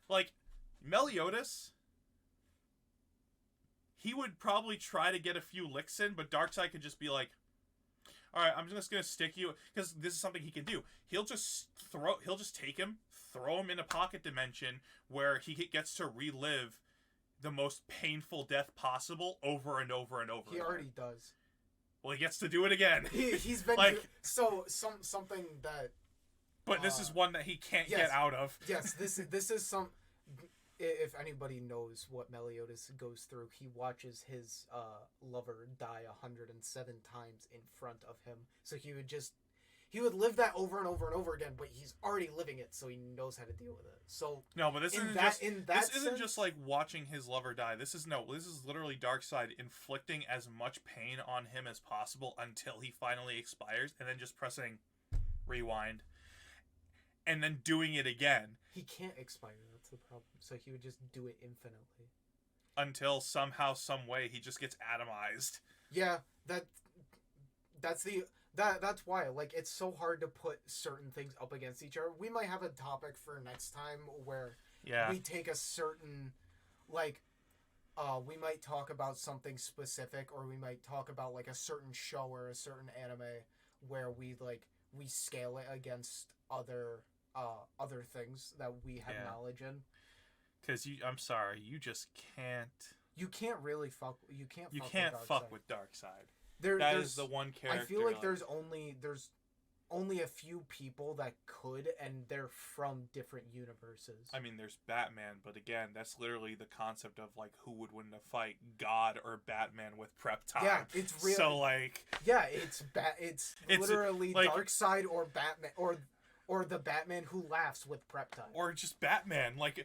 Like, Meliodas, he would probably try to get a few licks in, but Darkseid could just be like, alright, I'm just gonna stick you, because this is something he can do. He'll just take him, throw him in a pocket dimension where he gets to relive the most painful death possible over and over and over. He already does. Well, he gets to do it again. He's been like something that. But this is one that he can't get out of. Yes, this is some. if anybody knows what Meliodas goes through, he watches his lover die 107 times in front of him. So he would live that over and over and over again, but he's already living it, so he knows how to deal with it. So no, but this isn't just like watching his lover die. This is literally Darkseid inflicting as much pain on him as possible until he finally expires, and then just pressing rewind, and then doing it again. He can't expire. That's the problem. So he would just do it infinitely until somehow, some way, he just gets atomized. Yeah, that's why, like, it's so hard to put certain things up against each other. We might have a topic for next time where we take a certain, like, we might talk about something specific, or we might talk about, like, a certain show or a certain anime where we scale it against other things that we have knowledge in. Because I'm sorry, you just can't. You can't really fuck. You can't fuck with Darkseid. That is the one character. I feel like there's only a few people that could, and they're from different universes. I mean, there's Batman, but again, that's literally the concept of, like, who would win a fight, God or Batman with prep time. Yeah, it's real. So, like, yeah, it's literally like, Darkseid or Batman or the Batman who laughs with prep time, or just Batman, like.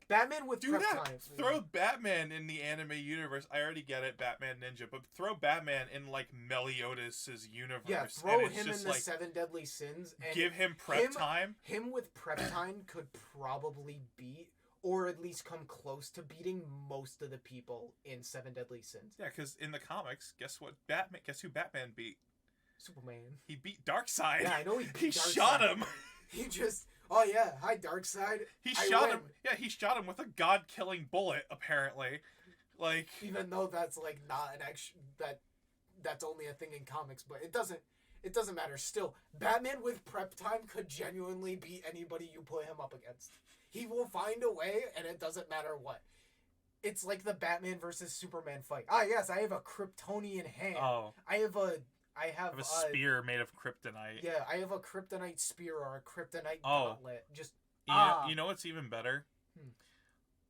Batman with prep time. Throw Batman in the anime universe. I already get it, Batman Ninja, but throw Batman in, like, Meliodas' universe. Yeah, throw him in the 7 Deadly Sins. And give him prep time. Him with prep time could probably beat, or at least come close to beating, most of the people in 7 Deadly Sins. Yeah, because in the comics, guess who Batman beat? Superman. He beat Darkseid. Yeah, I know he beat Darkseid. Shot him. He just... Oh yeah, hi Darkseid. He shot him. Yeah, he shot him with a god-killing bullet. Apparently, like, even though that's, like, not an that's only a thing in comics, but it doesn't matter. Still, Batman with prep time could genuinely beat anybody you put him up against. He will find a way, and it doesn't matter what. It's like the Batman versus Superman fight. Ah yes, I have a Kryptonian hand. Oh, I have a spear made of kryptonite. Yeah, I have a kryptonite spear or a kryptonite gauntlet. Just you know what's even better?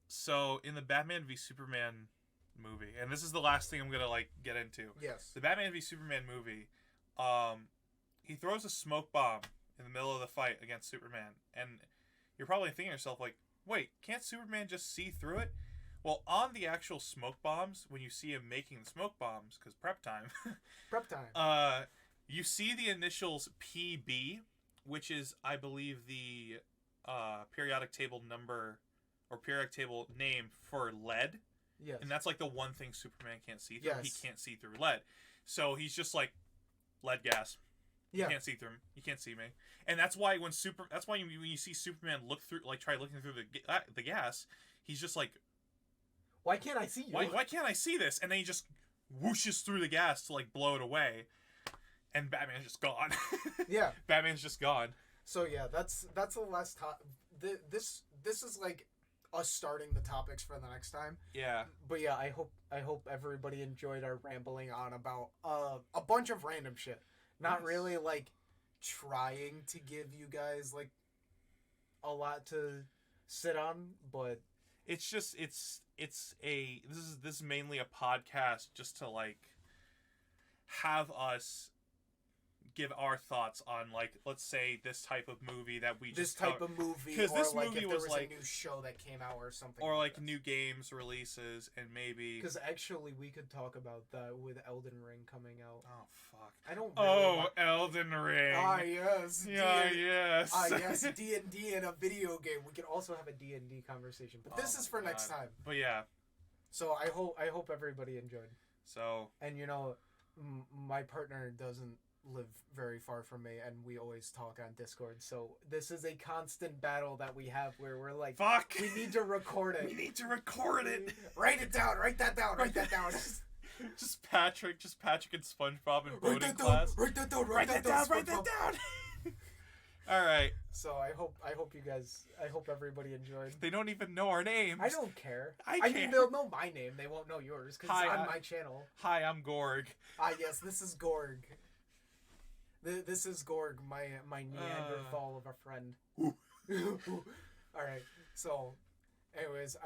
So in the Batman v Superman movie, and this is the last thing I'm gonna, like, get into. Yes. The Batman v Superman movie, he throws a smoke bomb in the middle of the fight against Superman, and you're probably thinking to yourself, like, wait, can't Superman just see through it? Well, on the actual smoke bombs, when you see him making the smoke bombs, because prep time. Prep time. You see the initials PB, which is, I believe, the periodic table number or periodic table name for lead. Yes. And that's, like, the one thing Superman can't see through. Yes. He can't see through lead. So he's just like, lead gas. Yeah. You can't see through him. You can't see me. And that's why when you see Superman look through, like, try looking through the gas, he's just like, why can't I see you? Why can't I see this? And then he just whooshes through the gas to, like, blow it away. And Batman's just gone. Yeah. Batman's just gone. So yeah, that's the last this is, like, us starting the topics for the next time. Yeah. But yeah, I hope everybody enjoyed our rambling on about a bunch of random shit. Not really, like, trying to give you guys, like, a lot to sit on, but it's just this is mainly a podcast just to, like, have us give our thoughts on, like, let's say this type of movie that we just of movie, because this like, movie if there was a like new show that came out or something, or like that. New games releases, and maybe because actually we could talk about that with Elden Ring coming out. Oh fuck! I don't. Really Elden Ring. Ah yes. Yes. Ah yes. D&D in a video game. We could also have a D&D conversation, but this is for next time. But yeah. So I hope everybody enjoyed. So. And you know, my partner doesn't live very far from me, and we always talk on Discord, so this is a constant battle that we have where we're like, fuck, we need to record it. Write it down. Write that down. just Patrick and SpongeBob in boating class. Write that down. All right. So I hope you guys, I hope everybody enjoyed. They don't even know our names. I don't care. I mean, they'll know my name. They won't know yours because it's on my channel. Hi, I'm Gorg. Ah yes, this is Gorg. This is Gorg, my Neanderthal of a friend. All right, so Anyways,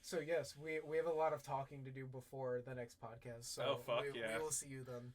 so yes, we have a lot of talking to do before the next podcast. So we We will see you then.